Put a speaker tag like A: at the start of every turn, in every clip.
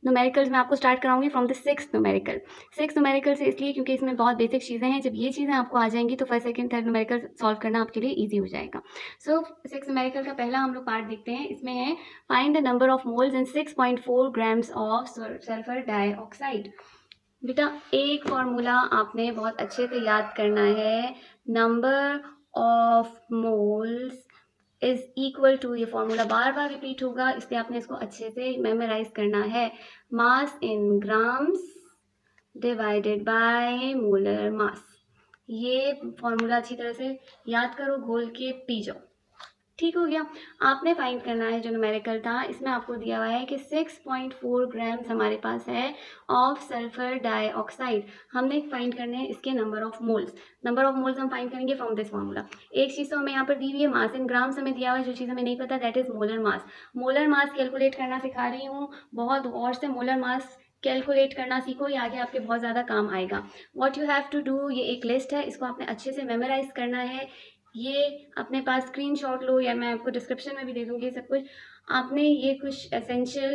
A: Numericals मैं आपको start कराऊंगी from the six numerical. Six numerical से इसलिए क्योंकि इसमें बहुत बेसिक चीज़ें हैं, जब ये चीज़ें आपको आ जाएंगी तो first second third numerical solve करना आपके लिए ईजी हो जाएगा। सो सिक्स न्यूमेरिकल का पहला हम लोग पार्ट देखते हैं। इसमें है find the number of moles in 6.4 grams of sulphur dioxide. बेटा एक फॉर्मूला आपने बहुत अच्छे से याद करना है, number of moles is equal to, ये फॉर्मूला बार बार रिपीट होगा इसलिए आपने इसको अच्छे से मेमोराइज करना है, mass in grams divided by molar mass. ये फॉर्मूला अच्छी तरह से याद करो, घोल के पी जाओ। ठीक हो गया। आपने फाइंड करना है जो न्यूमेरिकल था, इसमें आपको दिया हुआ है कि 6.4 ग्राम्स हमारे पास है ऑफ सल्फर डाइऑक्साइड। हमने फाइंड करने हैं इसके number of moles. Number of moles हम फाइंड करेंगे फ्रॉम दिस फार्मूला। एक चीज़ तो हमें यहाँ पर दी हुई है, मास इन ग्राम्स हमें दिया हुआ है, जो चीज़ हमें नहीं पता that is molar mass. Molar mass calculate करना सिखा रही हूँ, बहुत गौर से मोलर मास कैलकुलेट करना सीखो, ये आगे आपके बहुत ज़्यादा काम आएगा। What you have to do, ये एक लिस्ट है, इसको आपने अच्छे से मेमोराइज करना है। ये अपने पास स्क्रीनशॉट लो या मैं आपको डिस्क्रिप्शन में भी दे दूंगी सब कुछ। आपने ये कुछ एसेंशियल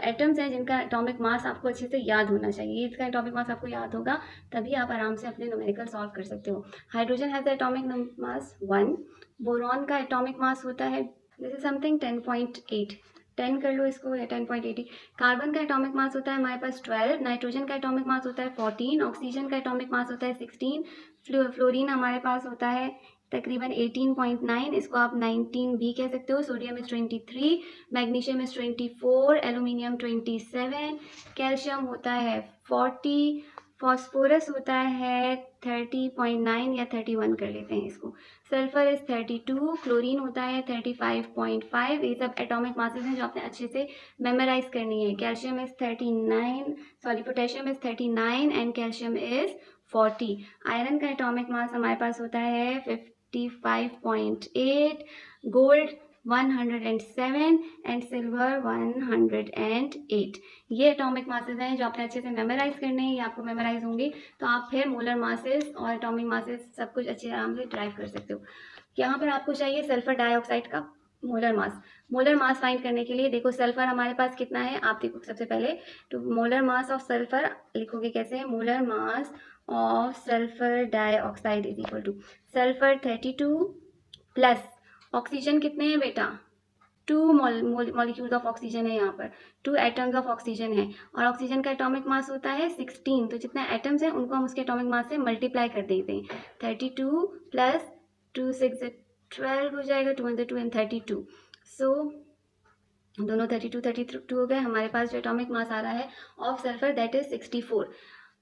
A: एटम्स हैं जिनका एटॉमिक मास आपको अच्छे से याद होना चाहिए। इसका एटॉमिक मास आपको याद होगा तभी आप आराम से अपने न्यूमेरिकल सॉल्व कर सकते हो। Hydrogen has the atomic mass 1, boron का एटॉमिक मास होता है दिस इज समथिंग 10.8, 10 कर लो इसको या 10.80। कार्बन का एटॉमिक मास होता है हमारे पास 12, नाइट्रोजन का एटॉमिक मास होता है 14, ऑक्सीजन का एटॉमिक मास होता है 16, फ्लोरीन हमारे पास होता है तकरीबन 18.9, इसको आप 19 भी कह सकते हो। Sodium is 23, magnesium is 24, aluminium 27, calcium होता है 40, फॉस्फोरस होता है 30.9 या 31 कर लेते हैं इसको, सल्फर इज 32, क्लोरीन होता है 35.5। ये सब एटॉमिक मासेस हैं जो आपने अच्छे से मेमोराइज करनी है। Calcium is 39, sorry potassium is 39 and calcium is 40। Iron का एटॉमिक मास हमारे पास होता है 55.8, गोल्ड 107 एंड सिल्वर 108। ये एटॉमिक मासेस हैं जो आपने अच्छे से मेमोराइज करने हैं, ये आपको मेमोराइज होंगे तो आप फिर मोलर मासेस और एटॉमिक मासेस सब कुछ अच्छे आराम से ड्राइव कर सकते हो। यहाँ पर आपको चाहिए सल्फर डाइऑक्साइड का molar mass. Molar mass find करने के लिए देखो सल्फर हमारे पास कितना है, आप देखो सबसे पहले तो मोलर मास ऑफ सल्फर लिखोगे कैसे, molar mass of sulphur dioxide is equal two sulphur 32 plus oxygen कितने हैं बेटा, 2 मॉलिक्यूल्स ऑफ ऑक्सीजन है, यहाँ पर 2 एटम्स ऑफ ऑक्सीजन है और ऑक्सीजन का एटॉमिक मास होता है 16, तो जितने एटम्स हैं उनको हम उसके एटॉमिक मास से मल्टीप्लाई कर देते हैं। 32 प्लस 2 6 12 हो जाएगा, 2 1 2 एंड 32, सो दोनों 32 हो गए। हमारे पास जो एटॉमिक मास आ रहा है ऑफ सल्फर दैट इज 64।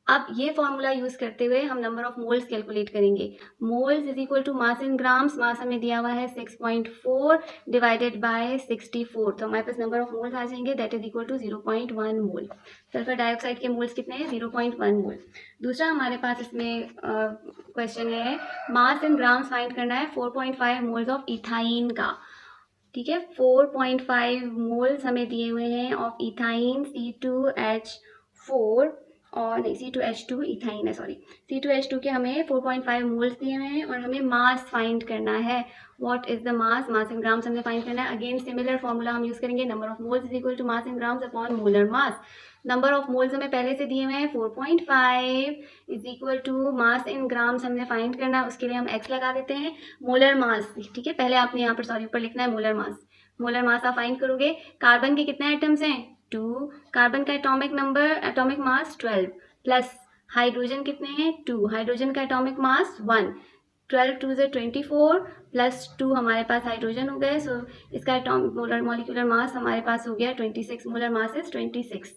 A: अब ये फॉर्मूला यूज करते हुए हम नंबर ऑफ मोल्स कैलकुलेट करेंगे। Moles is equal to mass in grams, mass हमें दिया हुआ है 6.4 डिवाइडेड बाय 64, तो हमारे पास नंबर ऑफ मोल्स आ जाएंगे that is equal to 0.1 mole. Sulphur dioxide के मोल्स कितने हैं, 0.1 मोल। दूसरा हमारे पास इसमें क्वेश्चन है मास इन ग्राम्स फाइंड करना है 4.5 मोल्स ऑफ इथाइन का। ठीक है, 4.5 मोल्स हमें दिए हुए हैं ऑफ इथाइन C2H4 और नहीं C2H2 इथाइन है, सॉरी C2H2 के हमें 4.5 मोल्स दिए हुए हैं और हमें मास फाइंड करना है। What is the mass, mass in grams हमने फाइंड करना है। अगेन सिमिलर फॉर्मूला हम यूज करेंगे, number of moles is equal to mass in grams upon molar mass. Number of moles हमें पहले से दिए हुए हैं 4.5 is equal to mass in grams हमने फाइंड करना है, उसके लिए हम x लगा देते हैं। मोलर मास, ठीक है, पहले आपने यहाँ पर सॉरी ऊपर लिखना है मोलर मास। मोलर मास आप फाइंड करोगे, कार्बन के कितने एटम्स हैं 2, कार्बन का atomic number atomic mass 12 plus hydrogen कितने हैं 2, हाइड्रोजन का एटॉमिक मास 1, 12 2 से 24 प्लस 2 हमारे पास हाइड्रोजन हो गए, सो इसका एटॉमिक मोलर मॉलिक्यूलर मास हमारे पास हो गया 26, मोलर मास इज 26।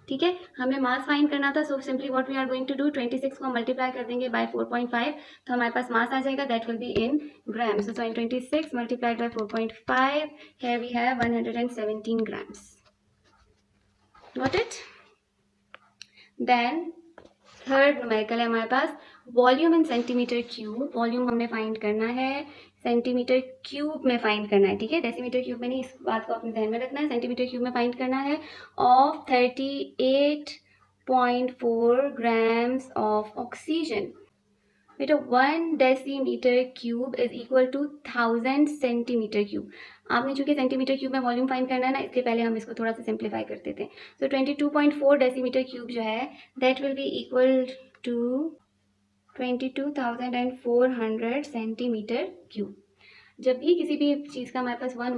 A: ठीक है, हमें मास फाइंड करना था, so simply what we are going to do 26 को मल्टीप्लाई कर देंगे बाय 4.5 तो हमारे पास मास आ जाएगा that will be in grams. So 26 multiplied by 4.5, here we have 117 grams. Got it? Then third numerical है हमारे पास volume in centimeter cube. Volume हमने फाइंड करना है सेंटीमीटर क्यूब में फाइंड करना है, ठीक है, डेसीमीटर क्यूब में नहीं, इस बात को अपने ध्यान में रखना है, सेंटीमीटर क्यूब में फाइंड करना है ऑफ 38.4 ग्राम्स ऑफ ऑक्सीजन। बेटा 1 decimetre cube is equal to 1000 centimetre cube. आपने चूंकि सेंटीमीटर क्यूब में वॉल्यूम फाइंड करना है ना, इसलिए पहले हम इसको थोड़ा सा सिंप्लीफाई कर देते हैं। सो 22.4 डेसीमीटर क्यूब जो है that will be equal to 22,400 centimetre cube. जब भी किसी भी चीज़ का हमारे पास 1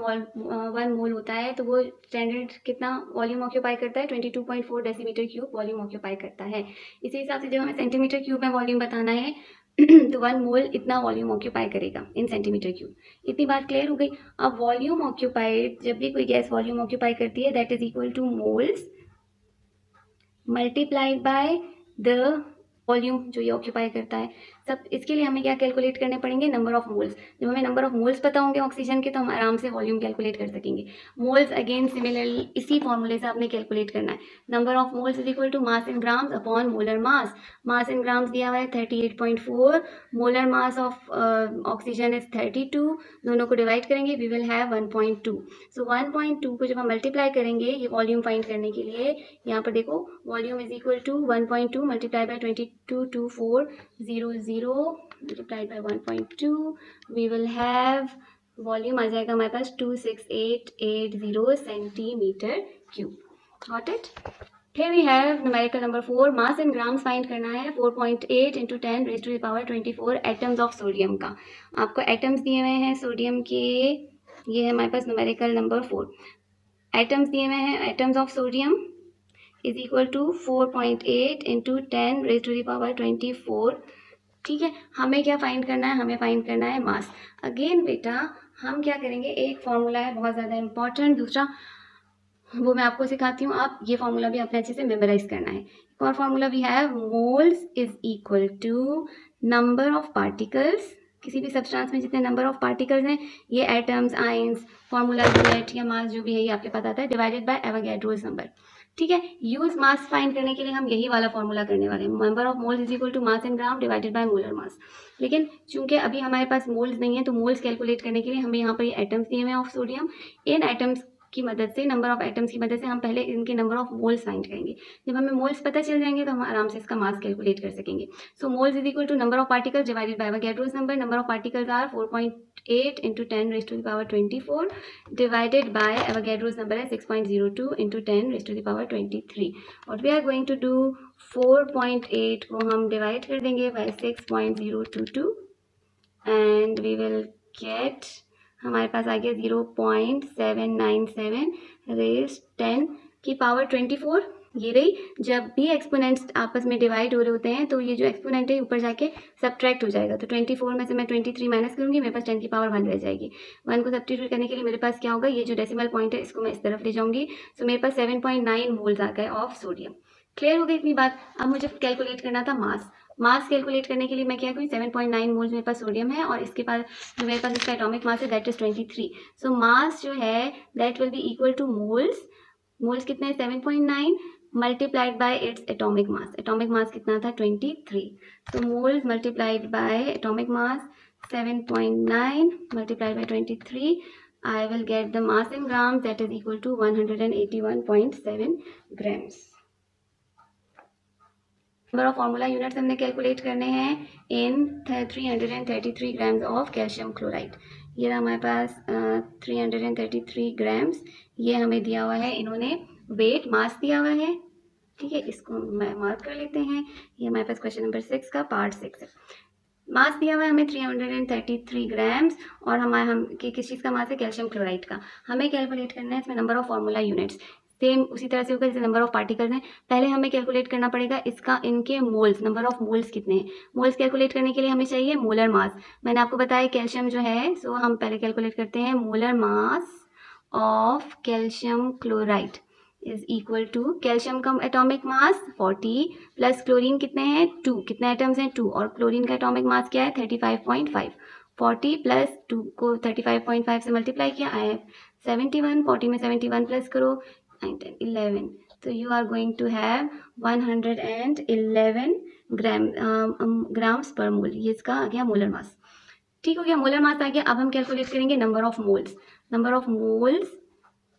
A: मोल होता है तो वो स्टैंडर्ड कितना वॉल्यूम ऑक्यूपाई करता है, 22.4 डेसीमीटर क्यूब वॉल्यूम ऑक्यूपाई करता है। इसी हिसाब से जब हमें सेंटीमीटर क्यूब में वॉल्यूम बताना है तो 1 मोल इतना वॉल्यूम ऑक्यूपाई करेगा इन सेंटीमीटर क्यूब। इतनी बात क्लियर हो गई। अब वॉल्यूम ऑक्यूपाइड, जब भी कोई गैस वॉल्यूम ऑक्यूपाई करती है that is equal to moles multiplied by the volume जो ये ऑक्यूपाई करता है। सब इसके लिए हमें क्या कैलकुलेट करने पड़ेंगे, नंबर ऑफ मोल्स। जब हमें नंबर ऑफ मोल्स पता होंगे ऑक्सीजन के तो हम आराम से वॉल्यूम कैलकुलेट कर सकेंगे। मोल्स अगेन सिमिलरली इसी फॉर्मूले से आपने कैलकुलेट करना है। Number of moles is equal to mass in grams upon molar mass. Mass in grams दिया हुआ है 38.4, molar mass of oxygen is 32। दोनों को डिवाइड करेंगे वी विल हैव 1.2। सो 1.2 को जब हम मल्टीप्लाई करेंगे ये वॉल्यूम फाइंड करने के लिए, यहाँ पर देखो volume is equal to 1.2 multiply by 222400 multiplied by 1.2 we will have volume आ जाएगा हमारे पास 26880 centimeter cube. Got it? Here we have numerical number 4, mass in grams find करना है 4.8 into 10 raised to the power 24 atoms of sodium का। आपको atoms दिए हुए हैं सोडियम के, ये है हमारे पास numerical number 4। एटम्स दिए हुए हैं, atoms of sodium is equal to 4.8 into 10 raised to the power 24। ठीक है, हमें क्या फाइंड करना है, हमें फाइंड करना है मास। अगेन बेटा हम क्या करेंगे, एक फॉर्मूला है बहुत ज़्यादा इंपॉर्टेंट, दूसरा वो मैं आपको सिखाती हूँ, आप ये फॉर्मूला भी अपने अच्छे से मेमोराइज करना है। एक और फॉर्मूला भी है, moles is equal to number of particles, किसी भी सब्सटेंस में जितने नंबर ऑफ पार्टिकल्स हैं, ये एटम्स, आइंस, फॉर्मूला यूनिट या मास जो भी है ये आपके पास आता है, डिवाइडेड बाय एवोगैड्रोस नंबर। ठीक है, यूज मास फाइंड करने के लिए हम यही वाला फॉर्मूला करने वाले हैं, number of moles is equal to mass in gram divided by molar mass. लेकिन चूंकि अभी हमारे पास मोल्स नहीं है तो मोल्स कैलकुलेट करने के लिए हमें यहाँ पर ये एटम्स दिए हुए हैं ऑफ सोडियम। इन एटम्स की मदद से, नंबर ऑफ एटम्स की मदद से हम पहले इनके नंबर ऑफ मोल्स फाइंड करेंगे। जब हमें मोल्स पता चल जाएंगे तो हम आराम से इसका मास कैलकुलेट कर सकेंगे। So moles is equal to number of particles divided by Avogadro's number. Number of particles are 4.8 into 10 raised to the power 24 divided by Avogadro's number है 6.02 into 10 raised to the power 23। What we are going to do, 4.8 को हम divide कर देंगे by 6.022 and we will get, हमारे पास आ गया 0.797 raise 10 की power 24। ये रही, जब भी एक्सपोनेंट्स आपस में डिवाइड हो रहे होते हैं तो ये जो एक्सपोनेंट है ऊपर जाके सब्ट्रैक्ट हो जाएगा। तो 24 में से मैं 23 माइनस करूँगी, मेरे पास 10 की पावर 1 रह जाएगी। 1 को सब्स्टिट्यूट करने के लिए मेरे पास क्या होगा, ये जो डेसिमल पॉइंट है इसको मैं इस तरफ ले जाऊँगी। सो मेरे पास 7.9 मोल्स आ गए ऑफ सोडियम। क्लियर हो गई इतनी बात? अब मुझे कैलकुलेट करना था मास। मास कैलकुलेट करने के लिए मैं क्या करूँ, 7.9 मोल्स मेरे पास सोडियम है और इसके पास जो मेरे पास इसका एटॉमिक मास है दैट इज 23। सो मास जो है that will be equal to moles, moles कितने हैं 7.9 multiplied by its atomic mass. Atomic mass कितना था 23। तो moles multiplied by atomic mass 7.9 multiplied by 23, I will get the mass in grams that is equal to 181.7 grams. Number of formula units हमने calculate करने हैं in 333 grams of calcium chloride. ये रहा हमारे पास 333 grams, ये हमें दिया हुआ है, इन्होंने वेट मास दिया हुआ है। ठीक है, इसको मैं मार्क कर लेते हैं, ये हमारे पास क्वेश्चन नंबर 6 का पार्ट 6 है। मास दिया हुआ है हमें 333 ग्राम्स और हम किस चीज़ का मास है, कैल्शियम क्लोराइड का। हमें कैलकुलेट करना है इसमें number of formula units. Same उसी तरह से होगा जैसे नंबर ऑफ पार्टिकल्स हैं, पहले हमें कैलकुलेट करना पड़ेगा इसका, इनके मोल्स, नंबर ऑफ मोल्स कितने हैं। मोल्स कैलकुलेट करने के लिए हमें चाहिए मोलर मास। मैंने आपको बताया कैल्शियम जो है, सो हम पहले कैलकुलेट करते हैं molar mass of calcium chloride is equal to, calcium का एटॉमिक मास 40 प्लस क्लोरीन कितने हैं 2, कितने एटम्स हैं 2, और क्लोरीन का एटॉमिक मास क्या है 35.5। 40 प्लस 2 को 35.5 से मल्टीप्लाई किया, आई 71, 40 में 71 प्लस करो 9, 10, 11, तो you are going to have 111 grams per mole. ये इसका आ गया मोलर मास। ठीक हो गया, मोलर मास आ गया। अब हम कैलकुलेट करेंगे number of moles. Number of moles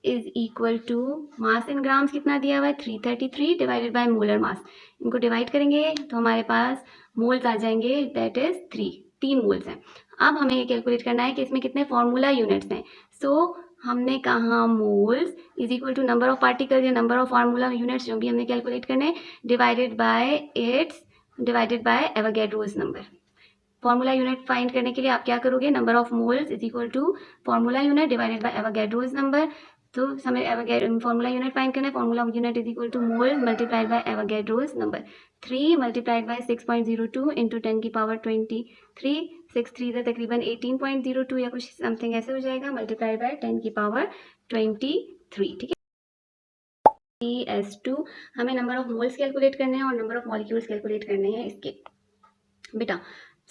A: is equal to mass in grams कितना दिया हुआ है 333 डिवाइडेड बाय मोलर मास। इनको डिवाइड करेंगे तो हमारे पास मोल्स आ जाएंगे दैट इज 3 मोल्स हैं। अब हमें ये कैलकुलेट करना है कि इसमें कितने फॉर्मूला यूनिट्स हैं। सो हमने कहा moles is equal to number of particle या नंबर ऑफ फार्मूला यूनिट्स जो भी हमने कैलकुलेट करने, divided by Avogadro's number. Formula unit find करने के लिए आप क्या करोगे, number of moles is equal to formula unit divided by Avogadro's number. तो हमें फॉर्मूला यूनिट फाइंड करना है, formula unit is equal to mole multiplied by Avogadro's number. 3 multiplied by 6.02 into 10 की पावर 23, 6 3 से तकरीबन 18.02 या कुछ समथिंग ऐसे हो जाएगा, मल्टीप्लाइड बाय 10 की पावर 23, ठीक है। S2 हमें नंबर ऑफ मोल्स कैलकुलेट करने हैं और नंबर ऑफ मॉलिक्यूल्स कैलकुलेट करने हैं इसके। बेटा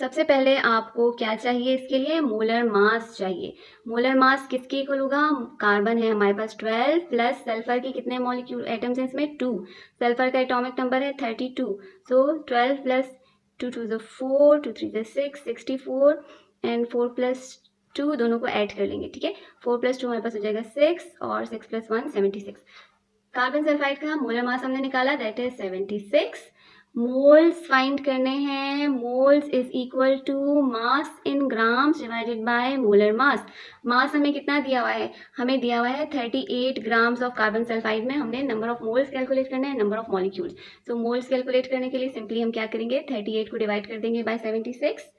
A: सबसे पहले आपको क्या चाहिए, इसके लिए मोलर मास चाहिए। मोलर मास किसके इक्वल होगा, कार्बन है हमारे पास 12 प्लस सल्फर के कितने मॉलिक्यूल एटम्स हैं इसमें 2, सल्फर का एटॉमिक नंबर है 32, सो 12 प्लस 2 2 4, 2 3 6, 64 एंड 4 प्लस 2 दोनों को ऐड कर लेंगे, ठीक है। 4 प्लस 2 हमारे पास हो जाएगा 6 और 6 प्लस 1 76। कार्बन सल्फाइड का मोलर मास हमने निकाला, दैट इज 76। मोल्स फाइंड करने हैं, moles is equal to mass in grams divided by molar mass. Mass हमें कितना दिया हुआ है, हमें दिया हुआ है 38 ग्राम्स ऑफ कार्बन सल्फाइड में हमने नंबर ऑफ मोल्स कैलकुलेट करना है, नंबर ऑफ मॉलिक्यूल्स। तो मोल्स कैलकुलेट करने के लिए सिंपली हम क्या करेंगे, 38 को डिवाइड कर देंगे by 76,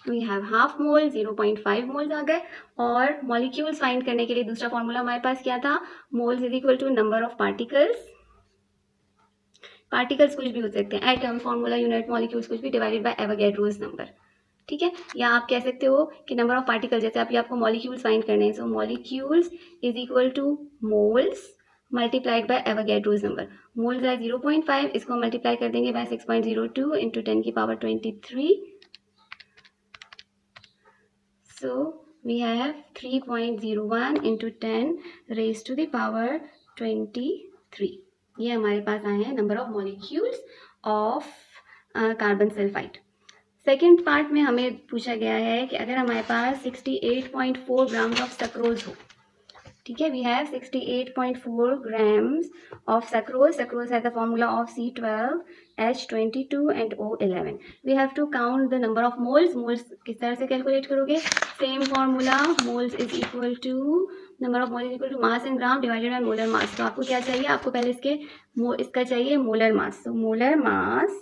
A: we have half mole, 0.5 moles आ गए। और मॉलिक्यूल्स फाइंड करने के लिए दूसरा फॉर्मूला हमारे पास क्या था, moles is equal to number of particles, particles कुछ भी हो सकते हैं, एटम, फॉर्मूला यूनिट, मॉलिक्यूल्स कुछ भी, डिवाइडेड बाय एवोगैड्रोस नंबर, ठीक है। या आप कह सकते हो कि नंबर ऑफ पार्टिकल, जैसे अभी आपको मॉलिक्यूल्स फाइंड करने हैं, so molecules is equal to moles multiplied by Avogadro's number. Moles है 0.5, इसको मल्टीप्लाई कर देंगे बाय 6.02 इंटू 10 की power 23, so we have 3.01 into 10 raised to the power 23। ये हमारे पास आए हैं number of molecules of carbon sulphide. Second part में हमें पूछा गया है कि अगर हमारे पास 68.4 ग्राम्स ऑफ सक्रोज हो, ठीक है, we have 68.4 grams of sucrose. Sucrose has the formula of C12, H22 and O11. We have to count the number of moles. Moles किस तरह से कैलकुलेट करोगे, same formula, moles is equal to number of moles is equal to mass in gram divided by molar mass। तो आपको क्या चाहिए, आपको पहले इसका चाहिए मोलर मास। तो molar mass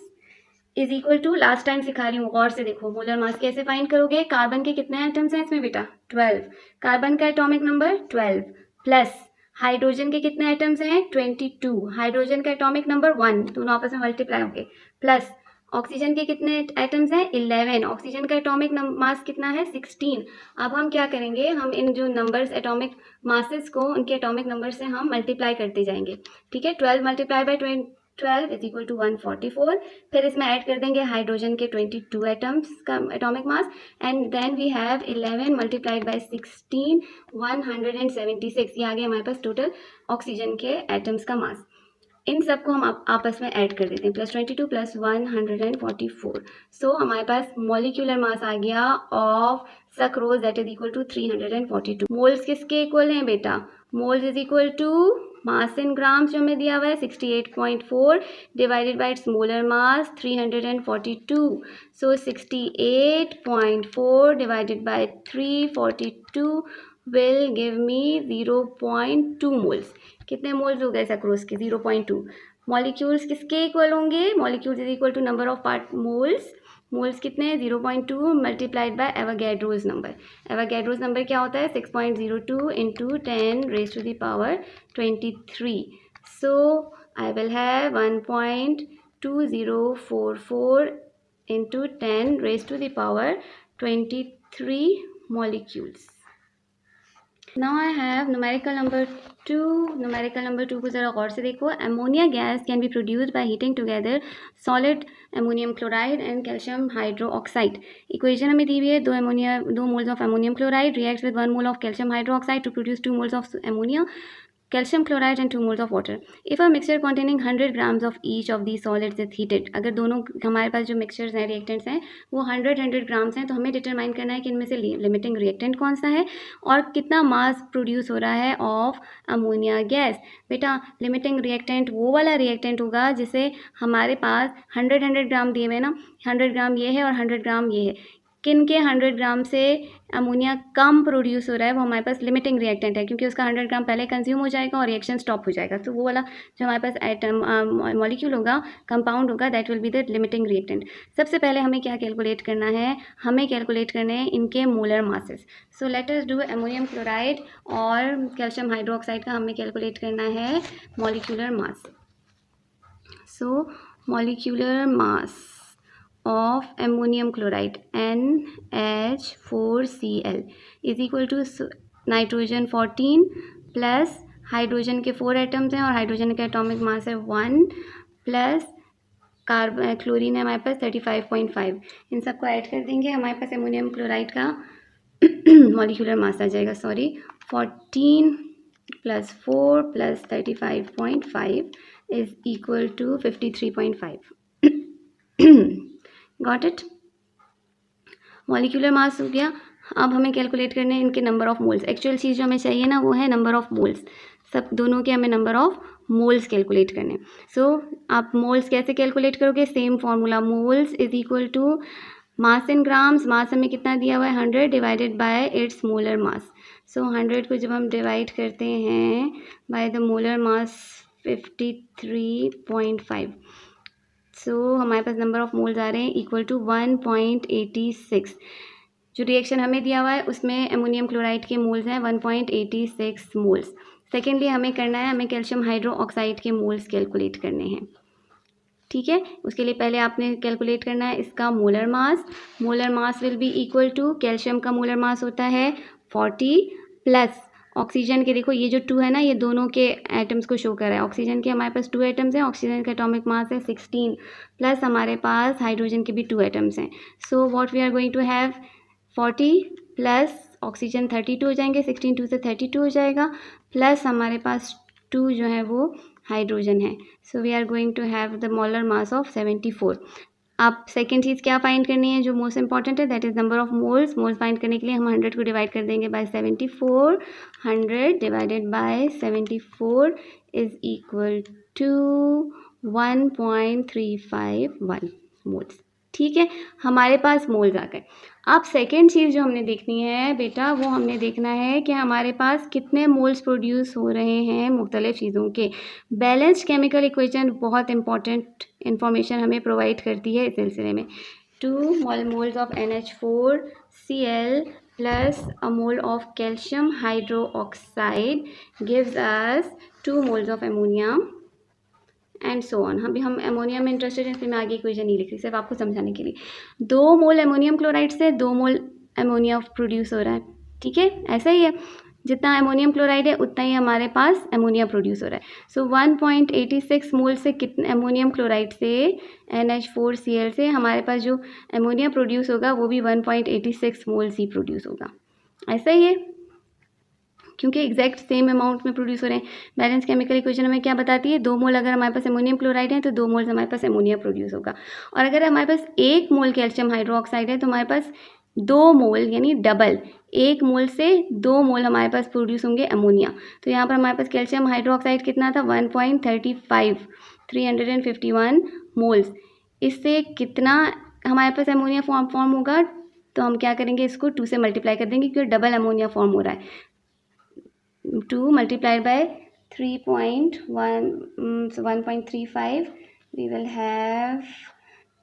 A: is equal to, last time सिखा रही हूँ, गौर से देखो, मोलर मास कैसे फाइंड करोगे, कार्बन के कितने एटम्स हैं इसमें बेटा 12, कार्बन का एटॉमिक नंबर 12 प्लस हाइड्रोजन के कितने एटम्स हैं 22, हाइड्रोजन का एटॉमिक नंबर 1, दोनों आपस में मल्टीप्लाई होंगे, प्लस ऑक्सीजन के कितने एटम्स हैं 11, ऑक्सीजन का एटॉमिक मास कितना है 16। अब हम क्या करेंगे, हम इन जो नंबर्स एटॉमिक मासेस को उनके एटॉमिक नंबर से हम मल्टीप्लाई करते जाएंगे, ठीक है। 12 multiply by 12 is equal to 144, फिर इसमें ऐड कर देंगे हाइड्रोजन के 22 एटम्स का atomic mass, and then we have 11 multiplied by 16, 176। ये आ गया हमारे पास टोटल ऑक्सीजन के एटम्स का मास। इन सबको हम आपस में ऐड कर देते हैं, प्लस 22 प्लस 144, सो हमारे पास मॉलिक्यूलर मास आ गया of sucrose that is equal to 342। Moles किसके इक्वल हैं बेटा, moles is equal to mass in grams जो हमें दिया हुआ है 68.4 divided by its molar mass 342, so 68.4 divided by 342 will give me 0.2 moles. कितने मोल्स हो गए सक्रोज के 0.2। मॉलिक्यूल्स किसके इक्वल होंगे, molecules is equal to number of part moles, moles कितने हैं 0.2 multiplied by Avogadro's number. Avogadro's number क्या होता है 6.02 into 10 raise to the power 23, so I will have 1.2044 into 10 raise to the power 23 molecules। Now I have numerical number 2। numerical number 2 को ज़रा गौर से देखो। Ammonia gas can be produced by heating together solid ammonium chloride and calcium hydroxide. Equation हमें दी हुई है, 2 moles of ammonium chloride reacts with 1 mole of calcium hydroxide to produce 2 moles of ammonia. calcium chloride and 2 moles of water. If a mixture containing 100 grams of each of these solids is heated, अगर दोनों हमारे पास जो mixtures हैं reactants हैं वो 100 grams हैं, तो हमें डिटरमाइन करना है कि इनमें से लिमिटिंग रिएक्टेंट कौन सा है और कितना मास प्रोड्यूस हो रहा है ऑफ अमोनिया गैस। बेटा लिमिटिंग रिएक्टेंट वो वाला रिएक्टेंट होगा जिसे हमारे पास 100 ग्राम दिए हुए ना, 100 ग्राम ये है और 100 ग्राम ये है, किन के 100 ग्राम से अमोनिया कम प्रोड्यूस हो रहा है वो हमारे पास लिमिटिंग रिएक्टेंट है, क्योंकि उसका 100 ग्राम पहले कंज्यूम हो जाएगा और रिएक्शन स्टॉप हो जाएगा। तो वो वाला जो हमारे पास एटम मॉलिक्यूल होगा, कंपाउंड होगा, that will be the limiting reactant. सबसे पहले हमें क्या कैलकुलेट करना है, हमें कैलकुलेट करने हैं इनके molar masses. So let us do ammonium chloride और कैल्शियम हाइड्रोक्साइड का हमें कैलकुलेट करना है molecular mass. So molecular mass of ammonium chloride NH4Cl is equal to nitrogen 14 plus hydrogen के 4 एटम्स हैं और हाइड्रोजन का एटॉमिक मास है 1 प्लस क्लोरीन है हमारे पास 35.5। इन सबको ऐड कर देंगे, हमारे पास अमोनियम क्लोराइड का मॉलिक्यूलर मास आ जाएगा 14 plus 4 plus 35.5 is equal to 53.5। Got it. Molecular mass हो गया। अब हमें कैलकुलेट करने हैं इनके नंबर ऑफ मोल्स। एक्चुअल चीज़ जो हमें चाहिए ना वो है नंबर ऑफ मोल्स। सब दोनों के हमें नंबर ऑफ मोल्स कैलकुलेट करने। सो आप मोल्स कैसे कैलकुलेट करोगे, same formula, moles is equal to mass in grams. Mass हमें कितना दिया हुआ है 100 divided by its molar mass. So 100 को जब हम डिवाइड करते हैं by the molar mass 53.5, so हमारे पास नंबर ऑफ मोल्स आ रहे हैं इक्वल टू 1.86। जो रिएक्शन हमें दिया हुआ है उसमें अमोनियम क्लोराइड के मोल्स हैं 1.86 मोल्स। सेकेंडली हमें करना है, हमें कैल्शियम हाइड्रोक्साइड के मोल्स कैलकुलेट करने हैं। ठीक है, उसके लिए पहले आपने कैलकुलेट करना है इसका molar mass. Molar mass will be equal to, calcium का मोलर मास होता है 40 प्लस ऑक्सीजन के, देखो ये जो 2 है ना, ये दोनों के एटम्स को शो कर रहा है। ऑक्सीजन के हमारे पास 2 एटम्स हैं, ऑक्सीजन का एटॉमिक मास है 16 प्लस हमारे पास हाइड्रोजन के भी 2 एटम्स हैं। So what we are going to have 40 plus oxygen 32 हो जाएंगे, 16 2 से 32 हो जाएगा, प्लस हमारे पास 2 जो है वो हाइड्रोजन है। So we are going to have the molar mass of 74। अब सेकेंड चीज़ क्या फाइंड करनी है जो मोस्ट इंपॉर्टेंट है, that is number of moles. Moles find करने के लिए हम 100 को डिवाइड कर देंगे by 74। 100 divided by 74 is equal to 1.351 moles. ठीक है, हमारे पास मोल्स आ गए। अब सेकेंड चीज़ जो हमने देखनी है बेटा, वो हमने देखना है कि हमारे पास कितने मोल्स प्रोड्यूस हो रहे हैं मुख्तलिफ़ चीज़ों के। बैलेंस्ड केमिकल इक्वेशन बहुत इंपॉर्टेंट इंफॉर्मेशन हमें प्रोवाइड करती है इस सिलसिले में। 2 moles of NH4Cl plus a mole of calcium hydroxide gives us 2 moles of ammonia and so on. अभी हम अमोनिया में इंटरेस्टेड हैं, इसलिए मैं आगे इक्वेशन नहीं लिख रही, सिर्फ आपको समझाने के लिए। 2 मोल अमोनियम क्लोराइड से 2 मोल अमोनिया प्रोड्यूस हो रहा है। ठीक है, ऐसा ही है, जितना अमोनियम क्लोराइड है उतना ही हमारे पास अमोनिया प्रोड्यूस हो रहा है। सो 1.86 मोल से कितने अमोनियम क्लोराइड से NH4Cl से हमारे पास जो अमोनिया प्रोड्यूस होगा वो भी 1.86 मोल्स ही प्रोड्यूस होगा। ऐसा ही है, क्योंकि एग्जैक्ट सेम अमाउंट में प्रोड्यूस हो रहे हैं। बैलेंस केमिकल इक्वेशन हमें क्या बताती है, 2 मोल अगर हमारे पास अमोनियम क्लोराइड है तो 2 मोल्स हमारे पास अमोनिया प्रोड्यूस होगा। और अगर हमारे पास 1 मोल कैल्शियम हाइड्रोक्साइड है तो हमारे पास 2 मोल यानी डबल, 1 मोल से 2 मोल हमारे पास प्रोड्यूस होंगे अमोनिया। तो यहाँ पर हमारे पास कैल्शियम हाइड्रोक्साइड कितना था 1.35, 351 मोल्स। इससे कितना हमारे पास अमोनिया फॉर्म होगा, तो हम क्या करेंगे, इसको 2 से मल्टीप्लाई कर देंगे क्योंकि डबल अमोनिया फॉर्म हो रहा है। 2 multiplied by 1.35 we will have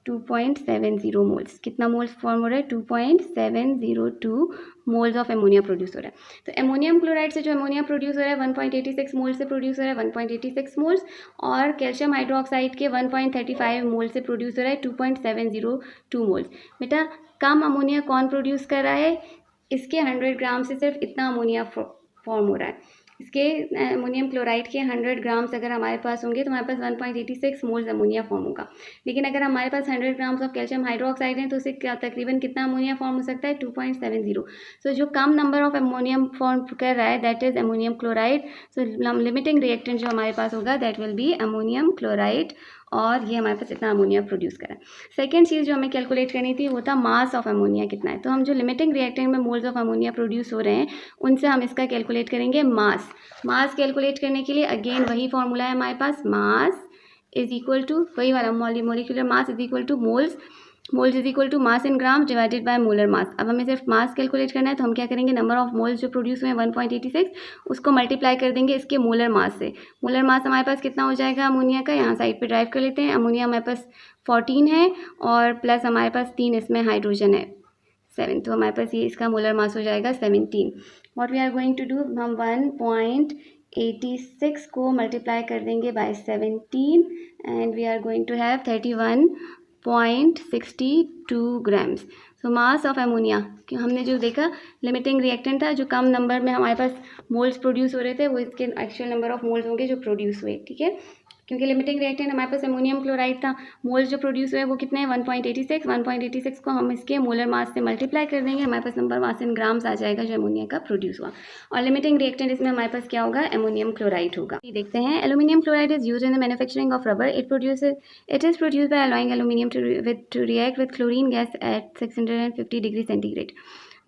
A: 2.70 moles. कितना मोल्स फॉर्म हो रहा है 2.702 मोल्स ऑफ अमोनिया प्रोड्यूस हो रहा है। तो अमोनियम क्लोराइड से जो अमोनिया प्रोड्यूस हो रहा है 1.86 मोल्स से प्रोड्यूस हो रहा है 1.86 मोल्स, और कैल्शियम हाइड्रोक्साइड के 1.35 मोल से प्रोड्यूस हो रहा है 2.702 मोल्स। बेटा कम अमोनिया कौन प्रोड्यूस कर रहा है, इसके 100 ग्राम से सिर्फ इतना अमोनिया फॉर्म हो रहा है। इसके अमोनियम क्लोराइड के 100 ग्राम्स अगर हमारे पास होंगे तो हमारे पास 1.86 मोल्स अमोनिया फॉर्म होगा। लेकिन अगर हमारे पास 100 ग्राम्स ऑफ कैल्शियम हाइड्रोक्साइड है तो उससे तकरीबन कितना अमोनिया फॉर्म हो सकता है, 2.70। सो जो कम नंबर ऑफ अमोनियम फॉर्म कर रहा है that is ammonium chloride. So limiting reactant जो हमारे पास होगा that will B ammonium chloride, और ये हमारे पास इतना अमोनिया प्रोड्यूस करा। सेकेंड चीज़ जो हमें कैलकुलेट करनी थी वो था मास ऑफ अमोनिया कितना है। तो हम जो लिमिटिंग रिएक्टेंट में मोल्स ऑफ अमोनिया प्रोड्यूस हो रहे हैं उनसे हम इसका कैलकुलेट करेंगे मास। मास कैलकुलेट करने के लिए अगेन वही फॉर्मूला है हमारे पास, मास इज इक्वल टू वही वाला molecular mass is equal to moles is equal to mass in gram divided by molar mass. अब हमें सिर्फ मास कैलकुलेट करना है तो हम क्या करेंगे, नंबर ऑफ मोल्स जो प्रोड्यूस हुए हैं 1.86 उसको मल्टीप्लाई कर देंगे इसके मोलर मास से। मोलर मास हमारे पास कितना हो जाएगा अमोनिया का, यहाँ साइड पे ड्राइव कर लेते हैं। अमोनिया हमारे पास 14 है और प्लस हमारे पास 3 इसमें हाइड्रोजन है 7, तो हमारे पास ये इसका मोलर मास हो जाएगा 17। What we are going to do, हम 1.86 को मल्टीप्लाई कर देंगे by 17 and we are going to have 31.62 grams. So mass of ammonia, कि हमने जो देखा लिमिटिंग रिएक्टेंट था, जो कम नंबर में हमारे पास मोल्स प्रोड्यूस हो रहे थे वो इसके एक्चुअल नंबर ऑफ मोल्स होंगे जो प्रोड्यूस हुए, ठीक है। क्योंकि लिमिटिंग रिएक्टेंट हमारे पास अमोनियम क्लोराइड था, मोल्स जो प्रोड्यूस हुए वो कितने हैं 1.86 को हम इसके मोलर मास से मल्टीप्लाई कर देंगे, हमारे पास नंबर मास इन ग्राम्स आ जाएगा जो अमोनिया का प्रोड्यूस हुआ। और लिमिटिंग रिएक्टेंट इसमें हमारे पास क्या होगा, अमोनियम क्लोराइड होगा। देखते हैं, aluminium chloride is used in the manufacturing of rubber. It is produced by allowing aluminium to react with chlorine gas at 650 degree centigrade.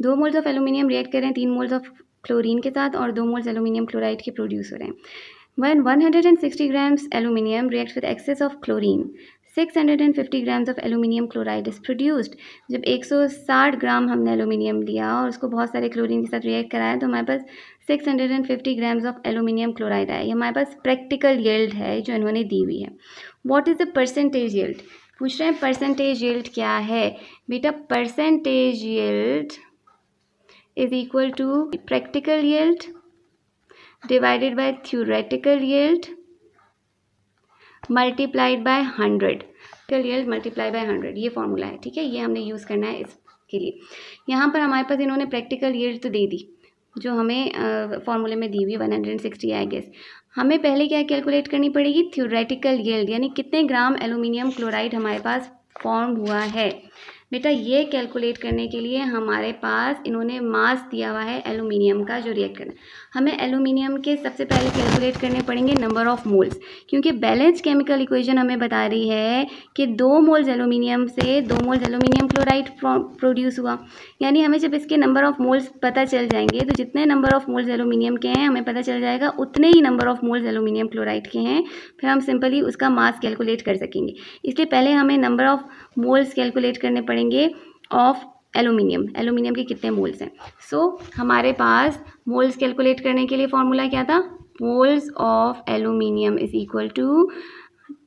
A: 2 moles of aluminium react करें 3 moles of chlorine के साथ और 2 moles aluminium chloride के produce हो रहे हैं। When 160 grams aluminium reacts with excess of chlorine, 650 grams of aluminium chloride is produced। जब 160 ग्राम हमने एल्यूमिनियम लिया और उसको बहुत सारे क्लोरीन के साथ रिएक्ट कराया तो हमारे पास 650 ग्राम्स ऑफ एल्यूमिनियम क्लोराइड आया। ये हमारे पास प्रैक्टिकल यील्ड है जो इन्होंने दी हुई है। What is the percentage yield, पूछ रहे हैं परसेंटेज यील्ड क्या है बेटा। Percentage yield is equal to practical yield divided by theoretical yield multiplied by 100। practical yield multiplied by 100 ये फॉर्मूला है, ठीक है, ये हमने यूज़ करना है इसके लिए। यहाँ पर हमारे पास इन्होंने प्रैक्टिकल yield तो दे दी जो हमें फॉर्मूले में दी हुई 160 आई गेस। हमें पहले क्या कैलकुलेट करनी पड़ेगी, थ्योरेटिकल yield, यानी कितने ग्राम एल्यूमिनियम क्लोराइड हमारे पास फॉर्म हुआ है। बेटा ये कैलकुलेट करने के लिए हमारे पास इन्होंने मास दिया हुआ है एल्यूमिनियम का जो रिएक्ट करना है। हमें एल्यूमिनियम के सबसे पहले कैलकुलेट करने पड़ेंगे नंबर ऑफ मोल्स, क्योंकि बैलेंस केमिकल इक्वेशन हमें बता रही है कि 2 मोल्स एल्यूमिनियम से 2 मोल्स एल्यूमिनियम क्लोराइड प्रोड्यूस हुआ। यानी हमें जब इसके नंबर ऑफ मोल्स पता चल जाएंगे तो जितने नंबर ऑफ मोल्स एल्यूमिनियम के हैं हमें पता चल जाएगा उतने ही number of moles aluminium chloride के हैं, फिर हम सिंपली उसका मास कैलकुलेट कर सकेंगे। इसलिए पहले हमें नंबर ऑफ मोल्स कैलकुलेट करने पड़ेंगे ऑफ एल्यूमिनियम के कितने मोल्स हैं। सो हमारे पास मोल्स कैलकुलेट करने के लिए फॉर्मूला क्या था, moles of aluminium is equal to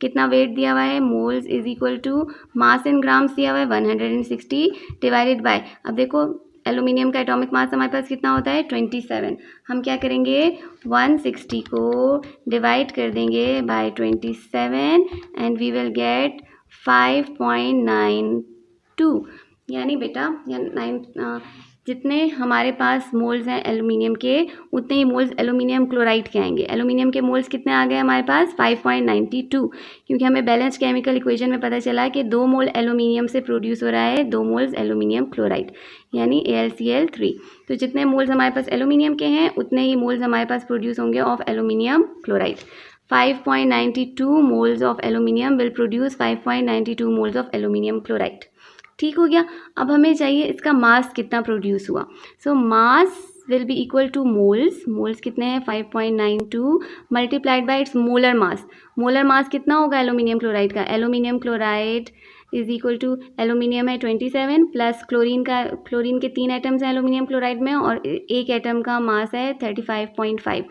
A: कितना वेट दिया हुआ है, moles is equal to mass in grams दिया हुआ है 160 डिवाइडेड बाय, अब देखो एल्यूमिनियम का एटॉमिक मास हमारे पास कितना होता है 27। हम क्या करेंगे 160 को डिवाइड कर देंगे by 27 and we will get 5.92। यानी बेटा जितने हमारे पास मोल्स हैं एल्यूमिनियम के उतने ही मोल्स एल्यूमिनियम क्लोराइड के आएंगे। एल्यूमिनियम के मोल्स कितने आ गए हमारे पास 5.92, क्योंकि हमें बैलेंस केमिकल इक्वेशन में पता चला कि 2 मोल एल्यूमिनियम से प्रोड्यूस हो रहा है 2 मोल्स एल्यूमिनियम क्लोराइड यानी AlCl3। तो जितने मोल्स हमारे पास एल्यूमिनियम के हैं उतने ही मोल्स हमारे पास प्रोड्यूस होंगे of aluminium chloride. 5.92 moles of aluminium will produce 5.92 moles of aluminium chloride. ठीक हो गया। अब हमें चाहिए इसका मास कितना प्रोड्यूस हुआ। So mass will be equal to moles कितने हैं 5.92 multiplied by its molar mass. Molar mass कितना होगा एल्यूमिनियम क्लोराइड का, aluminium chloride is equal to aluminium है 27 प्लस क्लोरीन के 3 एटम्स हैं एल्यूमिनियम क्लोराइड में और एक एटम का मास है 35.5।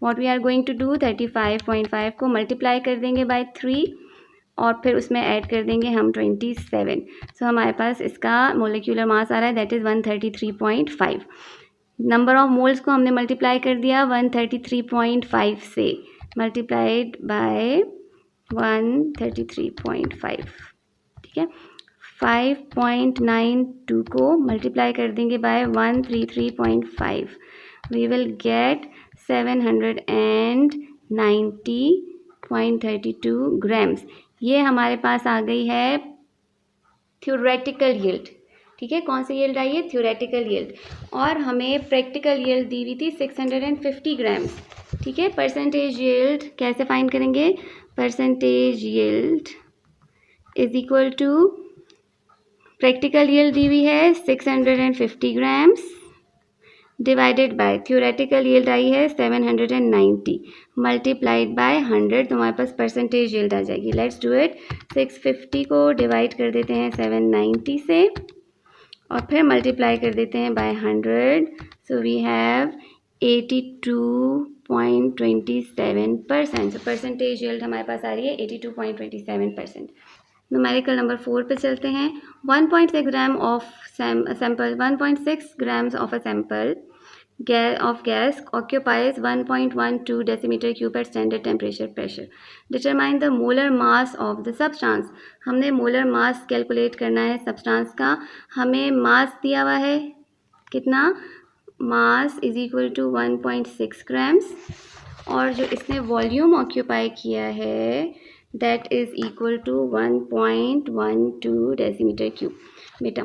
A: What we are going to do 35.5 को मल्टीप्लाई कर देंगे बाय 3 और फिर उसमें ऐड कर देंगे हम 27। सो हमारे पास इसका मोलिक्यूलर मास आ रहा है that is 133.5। Number of moles को हमने मल्टीप्लाई कर दिया 133.5 से, मल्टीप्लाइड बाय 133.5, ठीक है। 5.92 को मल्टीप्लाई कर देंगे by 133.5, we will get 790.32 grams. ये हमारे पास आ गई है थ्योरेटिकल यील्ड। ठीक है, कौन सी यील्ड आई है? Theoretical yield. और हमें प्रैक्टिकल यील्ड दी हुई थी 650 ग्राम्स। ठीक है, परसेंटेज यील्ड कैसे फाइंड करेंगे? Percentage yield is equal to practical yield दी हुई है 650 grams divided by theoretical yield आई है 790 मल्टीप्लाइड बाय 100, तो हमारे पास परसेंटेज यील्ड आ जाएगी। Let's do it. 650 को डिवाइड कर देते हैं 790 से और फिर मल्टीप्लाई कर देते हैं by 100, so we have 82.27%। So percentage yield हमारे पास आ रही है 82.27%। न्यूमेरिकल नंबर 4 पे चलते हैं। 1.6 gram of sample 1.6 grams of a sample of gas occupies 1.12 decimeter cube at standard temperature pressure. Determine the molar mass of the substance. हमने molar mass calculate करना है सब्सटेंस का। हमें मास दिया हुआ है कितना? Mass is equal to 1.6 grams और जो इसने वॉल्यूम ऑक्यूपाई किया है that is equal to 1.12 decimetre cube. बेटा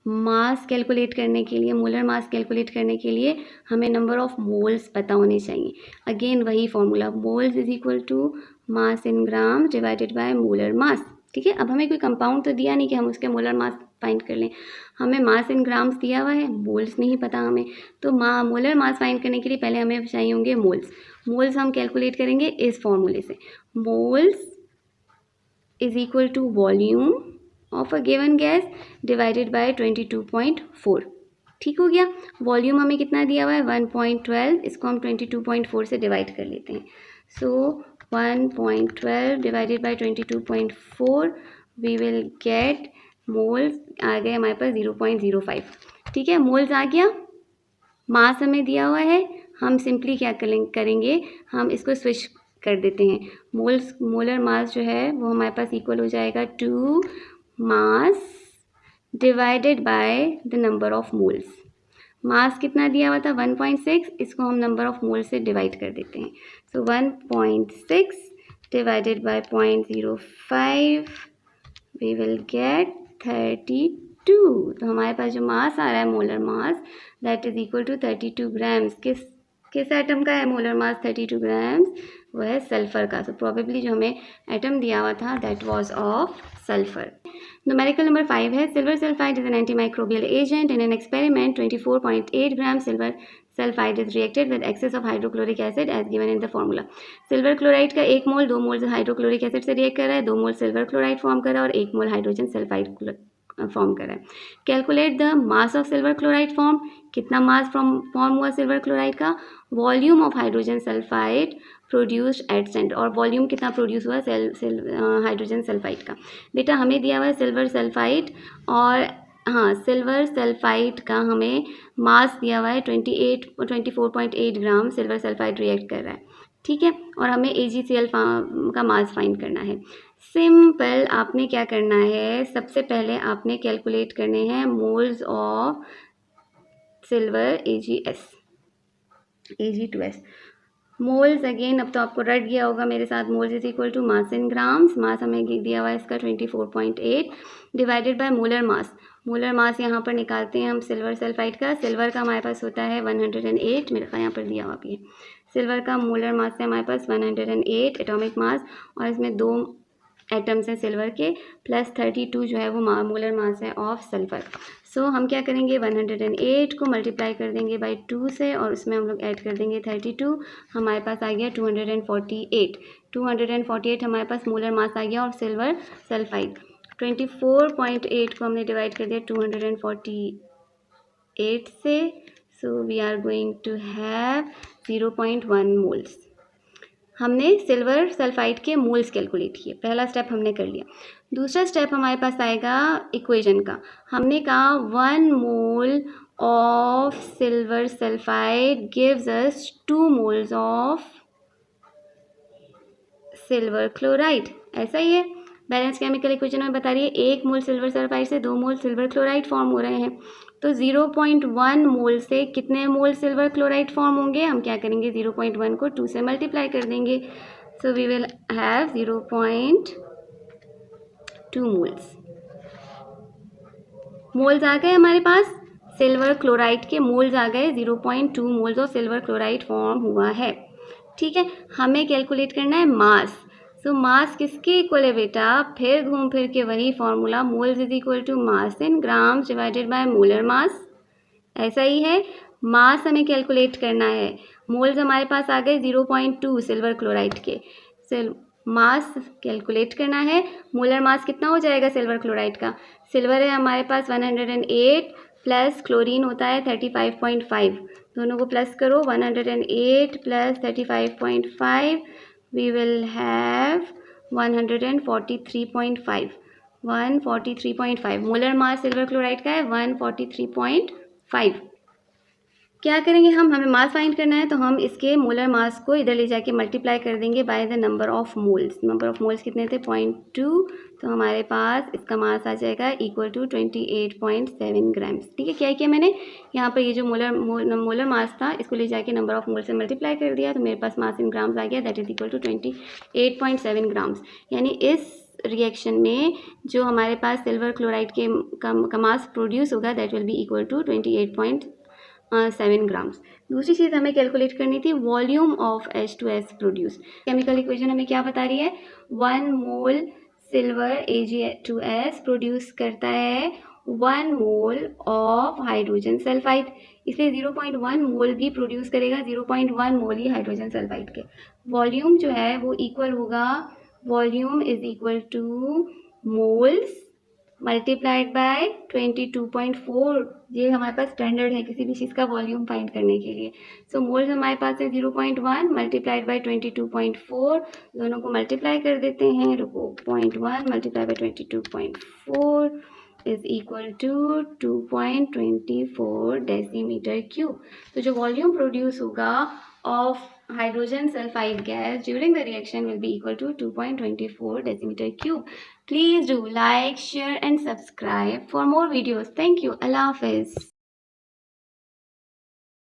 A: मास कैलकुलेट करने के लिए, मोलर मास कैलकुलेट करने के लिए हमें नंबर ऑफ मोल्स पता होने चाहिए। अगेन वही formula, moles is equal to mass in gram divided by molar mass. ठीक है, अब हमें कोई कंपाउंड तो दिया नहीं कि हम उसके मोलर मास फाइंड कर लें। हमें मास इन ग्राम्स दिया हुआ है, मोल्स नहीं पता हमें, तो मोलर मास फाइंड करने के लिए पहले हमें चाहिए होंगे मोल्स। मोल्स हम कैलकुलेट करेंगे इस फॉर्मूले से, moles is equal to volume of a given gas divided by 22.4। ठीक हो गया। वॉल्यूम हमें कितना दिया हुआ है? 1.12, इसको हम 22.4 से डिवाइड कर लेते हैं। So 1.12 divided by 22.4 we will get moles आ गए हमारे पास 0.05। ठीक है, मोल्स आ गया। मास हमें दिया हुआ है, हम सिंपली क्या करेंगे, हम इसको स्विच कर देते हैं। मोलर मास जो है वो हमारे पास इक्वल हो जाएगा to mass divided by the number of moles. Mass कितना दिया हुआ था? 1.6, इसको हम नंबर ऑफ मोल्स से डिवाइड कर देते हैं। So 1.6 divided by 0.05 we will get 32। तो हमारे पास जो मास आ रहा है molar mass that is equal to 32 grams. किस एटम का है मोलर मास 32 ग्राम्स? वो है सल्फर का। सो प्रोबेबली जो हमें एटम दिया हुआ था that was of sulphur. Numerical number 5 है silver sulphide is an antimicrobial agent in an experiment 24.8 gram silver sulphide is reacted with excess of hydrochloric acid as given in the formula. Silver chloride का 1 mole 2 mole hydrochloric acid से react कर रहा है, 2 मोल silver chloride form कर रहा है और 1 मोल hydrogen sulphide form कर रहा है। Calculate the mass of silver chloride form. कितना मास फॉर्म हुआ सिल्वर क्लोराइड का? Volume of hydrogen sulphide produced at centre, और वॉल्यूम कितना प्रोड्यूस हुआ हाइड्रोजन सल्फाइड का? बेटा हमें दिया हुआ है सिल्वर सल्फाइड, और हाँ सिल्वर सल्फाइड का हमें मास दिया हुआ है 24.8 ग्राम सिल्वर सल्फाइड रिएक्ट कर रहा है। ठीक है, और हमें AgCl का मास फाइंड करना है। सिंपल, आपने क्या करना है, सबसे पहले आपने कैलकुलेट करने हैं moles of silver Ag2S। Moles again अब तो आपको रट गया होगा मेरे साथ, moles is equal to mass in grams. Mass हमें दिया हुआ है इसका 24.8 divided by molar mass. Molar mass यहाँ पर निकालते हैं हम सिल्वर सल्फाइड का। सिल्वर का हमारे पास होता है 108, मेरे पास यहाँ पर दिया हुआ भी है। सिल्वर का मोलर मास है हमारे पास 108 एटॉमिक मास, और इसमें 2 एटम्स हैं सिल्वर के, प्लस 32 जो है वो मोलर मास है ऑफ सल्फर। सो हम क्या करेंगे, 108 को मल्टीप्लाई कर देंगे बाय 2 से, और उसमें हम लोग ऐड कर देंगे 32। हमारे पास आ गया 248 हमारे पास मोलर मास आ गया और सिल्वर सल्फाइड। 24.8 को हमने डिवाइड कर दिया 248 से, so we are going to have 0.1 moles. हमने सिल्वर सल्फाइड के मोल्स कैलकुलेट किए, पहला स्टेप हमने कर लिया। दूसरा स्टेप हमारे पास आएगा इक्वेशन का। हमने कहा 1 mole of silver sulphide gives us 2 moles of silver chloride. ऐसा ही है, बैलेंस केमिकल इक्वेशन में बता रही है 1 मोल सिल्वर सल्फाइड से 2 मोल सिल्वर क्लोराइड फॉर्म हो रहे हैं। तो 0.1 मोल से कितने मोल सिल्वर क्लोराइड फॉर्म होंगे? हम क्या करेंगे, 0.1 को 2 से मल्टीप्लाई कर देंगे। So we will have 0.2 moles. Moles आ गए हमारे पास, सिल्वर क्लोराइड के मोल्स आ गए, 0.2 moles of silver chloride form हुआ है। ठीक है, हमें कैलकुलेट करना है मास। सो मास किसके इक्वल है बेटा? फिर घूम फिर के वही formula, moles is equal to mass in grams divided by molar mass. ऐसा ही है, मास हमें कैलकुलेट करना है। मोल्स हमारे पास आ गए 0.2 सिल्वर क्लोराइड के। मास कैलकुलेट करना है, मोलर मास कितना हो जाएगा सिल्वर क्लोराइड का? सिल्वर है हमारे पास 108 प्लस क्लोरीन होता है 35.5, दोनों को प्लस करो, 108 plus 35.5 we will have 143.5। 143.5 molar mass silver chloride का है 143.5। क्या करेंगे हम, हमें मास फाइंड करना है, तो हम इसके मोलर मास को इधर ले जाके मल्टीप्लाई कर देंगे bye the number of moles. Number of moles कितने थे? 0.2, तो हमारे पास इसका मास आ जाएगा इक्वल टू 28.7 ग्राम्स। ठीक है, क्या किया मैंने यहाँ पर, ये जो मोलर मास था इसको ले जाके नंबर ऑफ मोल्स से मल्टीप्लाई कर दिया, तो मेरे पास मास इन ग्राम्स आ गया, that is equal to 28.7 grams. यानी इस रिएक्शन में जो हमारे पास सिल्वर क्लोराइड के का मास प्रोड्यूस होगा that will be equal to 28.7 grams. दूसरी चीज़ हमें कैलकुलेट करनी थी volume of H2S produce. Chemical equation हमें क्या बता रही है? 1 मोल सिल्वर Ag2S प्रोड्यूस करता है 1 मोल ऑफ हाइड्रोजन सल्फाइड, इसलिए 0.1 मोल भी प्रोड्यूस करेगा 0.1 मोल ही हाइड्रोजन सल्फाइड के। वॉल्यूम जो है वो इक्वल होगा, volume is equal to moles multiplied bye 22.4। ये हमारे पास स्टैंडर्ड है किसी भी चीज़ का वॉल्यूम फाइंड करने के लिए। सो मोल्स हमारे पास है 0.1 मल्टीप्लाइड बाय 22.4, दोनों को मल्टीप्लाई कर देते हैं, रुको, 0.1 multiply by 22.4 is equal to 2.24 decimetre cube. तो जो वॉल्यूम प्रोड्यूस होगा of hydrogen sulfide gas during the reaction will be equal to 2.24 decimeter cube. Please do like, share and subscribe for more videos. Thank you. Allah Hafiz.